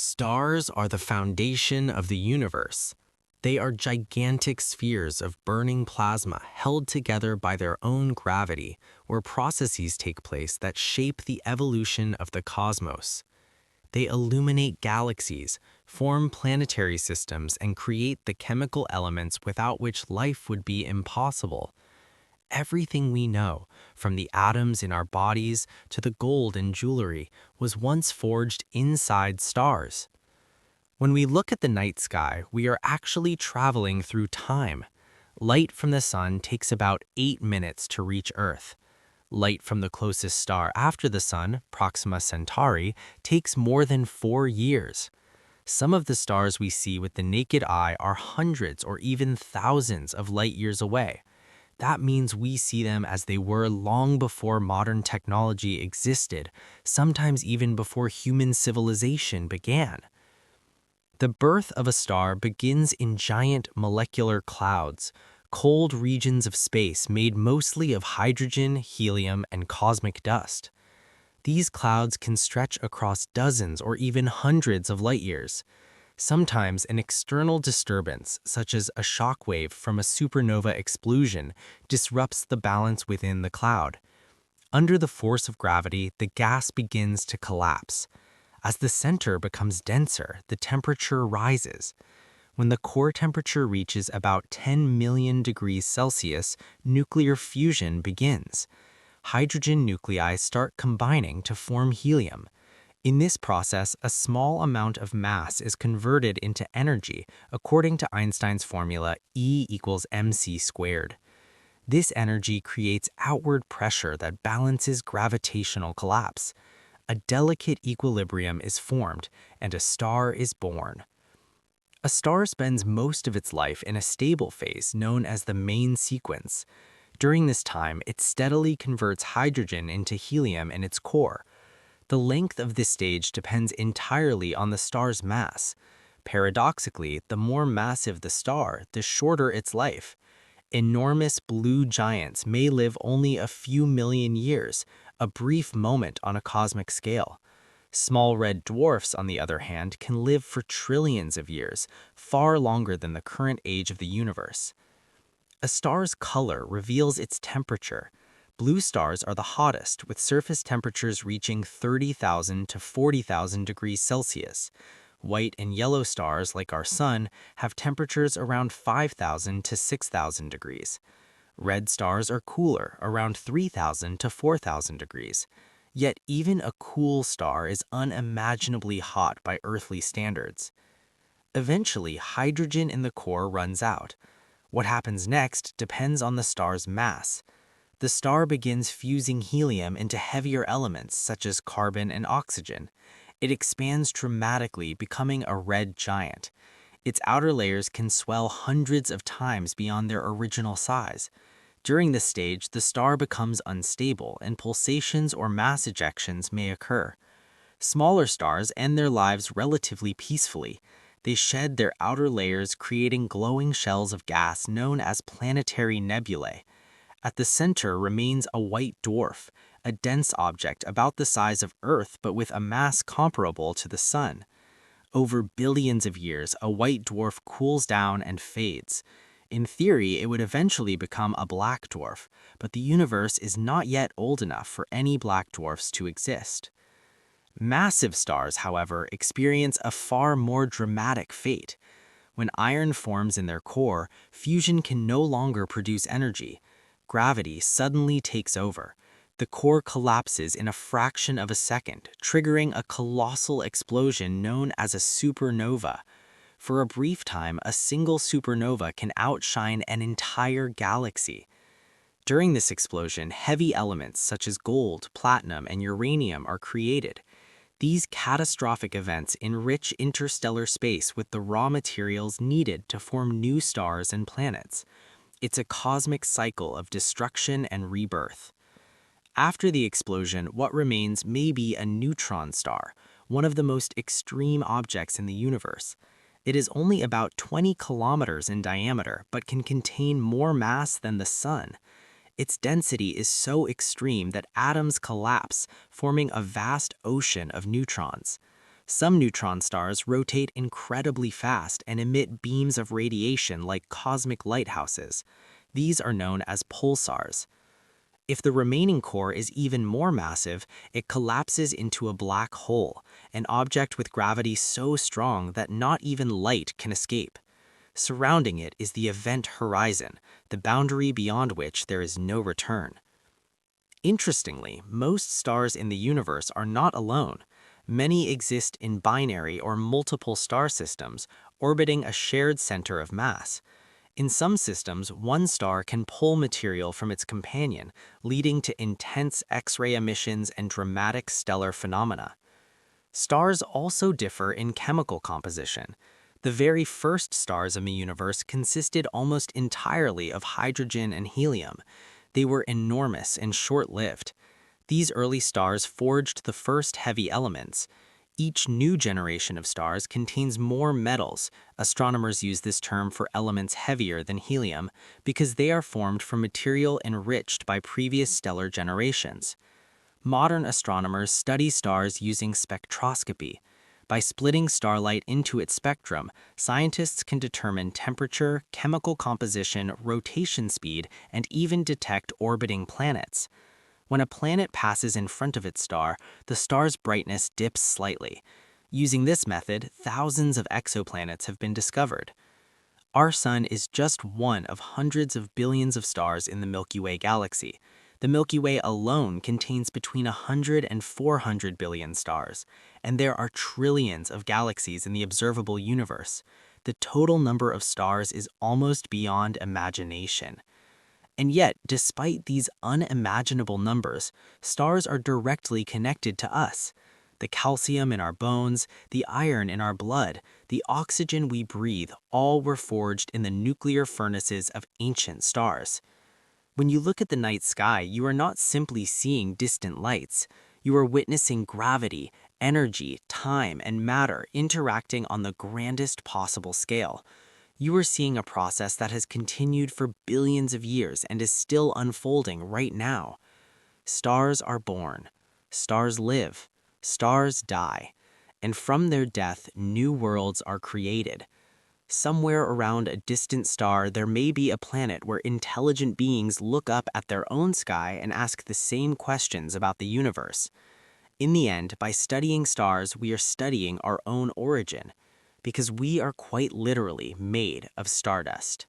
Stars are the foundation of the universe. They are gigantic spheres of burning plasma held together by their own gravity, where processes take place that shape the evolution of the cosmos. They illuminate galaxies, form planetary systems, and create the chemical elements without which life would be impossible. Everything we know, from the atoms in our bodies to the gold in jewelry, was once forged inside stars. When we look at the night sky, we are actually traveling through time. Light from the sun takes about 8 minutes to reach Earth. Light from the closest star after the sun, Proxima Centauri, takes more than 4 years. Some of the stars we see with the naked eye are hundreds or even thousands of light years away. That means we see them as they were long before modern technology existed, sometimes even before human civilization began. The birth of a star begins in giant molecular clouds, cold regions of space made mostly of hydrogen, helium, and cosmic dust. These clouds can stretch across dozens or even hundreds of light years. Sometimes an external disturbance, such as a shock wave from a supernova explosion, disrupts the balance within the cloud. Under the force of gravity, the gas begins to collapse. As the center becomes denser, the temperature rises. When the core temperature reaches about 10 million degrees Celsius, nuclear fusion begins. Hydrogen nuclei start combining to form helium. In this process, a small amount of mass is converted into energy according to Einstein's formula E equals mc squared. This energy creates outward pressure that balances gravitational collapse. A delicate equilibrium is formed, and a star is born. A star spends most of its life in a stable phase known as the main sequence. During this time, it steadily converts hydrogen into helium in its core. The length of this stage depends entirely on the star's mass. Paradoxically, the more massive the star, the shorter its life. Enormous blue giants may live only a few million years, a brief moment on a cosmic scale. Small red dwarfs, on the other hand, can live for trillions of years, far longer than the current age of the universe. A star's color reveals its temperature. Blue stars are the hottest, with surface temperatures reaching 30,000 to 40,000 degrees Celsius. White and yellow stars, like our sun, have temperatures around 5,000 to 6,000 degrees. Red stars are cooler, around 3,000 to 4,000 degrees. Yet even a cool star is unimaginably hot by earthly standards. Eventually, hydrogen in the core runs out. What happens next depends on the star's mass. The star begins fusing helium into heavier elements such as carbon and oxygen. It expands dramatically, becoming a red giant. Its outer layers can swell hundreds of times beyond their original size. During this stage, the star becomes unstable, and pulsations or mass ejections may occur. Smaller stars end their lives relatively peacefully. They shed their outer layers, creating glowing shells of gas known as planetary nebulae. At the center remains a white dwarf, a dense object about the size of Earth but with a mass comparable to the Sun. Over billions of years, a white dwarf cools down and fades. In theory, it would eventually become a black dwarf, but the universe is not yet old enough for any black dwarfs to exist. Massive stars, however, experience a far more dramatic fate. When iron forms in their core, fusion can no longer produce energy. Gravity suddenly takes over. The core collapses in a fraction of a second, triggering a colossal explosion known as a supernova. For a brief time, a single supernova can outshine an entire galaxy. During this explosion, heavy elements such as gold, platinum, and uranium are created. These catastrophic events enrich interstellar space with the raw materials needed to form new stars and planets. It's a cosmic cycle of destruction and rebirth. After the explosion, what remains may be a neutron star, one of the most extreme objects in the universe. It is only about 20 kilometers in diameter, but can contain more mass than the sun. Its density is so extreme that atoms collapse, forming a vast ocean of neutrons. Some neutron stars rotate incredibly fast and emit beams of radiation like cosmic lighthouses. These are known as pulsars. If the remaining core is even more massive, it collapses into a black hole, an object with gravity so strong that not even light can escape. Surrounding it is the event horizon, the boundary beyond which there is no return. Interestingly, most stars in the universe are not alone. Many exist in binary or multiple star systems, orbiting a shared center of mass. In some systems, one star can pull material from its companion, leading to intense X-ray emissions and dramatic stellar phenomena. Stars also differ in chemical composition. The very first stars in the universe consisted almost entirely of hydrogen and helium. They were enormous and short-lived. These early stars forged the first heavy elements. Each new generation of stars contains more metals. Astronomers use this term for elements heavier than helium because they are formed from material enriched by previous stellar generations. Modern astronomers study stars using spectroscopy. By splitting starlight into its spectrum, scientists can determine temperature, chemical composition, rotation speed, and even detect orbiting planets. When a planet passes in front of its star, the star's brightness dips slightly. Using this method, thousands of exoplanets have been discovered. Our Sun is just one of hundreds of billions of stars in the Milky Way galaxy. The Milky Way alone contains between 100 and 400 billion stars, and there are trillions of galaxies in the observable universe. The total number of stars is almost beyond imagination. And yet, despite these unimaginable numbers, stars are directly connected to us. The calcium in our bones, the iron in our blood, the oxygen we breathe, all were forged in the nuclear furnaces of ancient stars. When you look at the night sky, you are not simply seeing distant lights. You are witnessing gravity, energy, time, and matter interacting on the grandest possible scale. You are seeing a process that has continued for billions of years and is still unfolding right now. Stars are born, stars live, stars die, and from their death, new worlds are created. Somewhere around a distant star, there may be a planet where intelligent beings look up at their own sky and ask the same questions about the universe. In the end, by studying stars, we are studying our own origin, because we are quite literally made of stardust.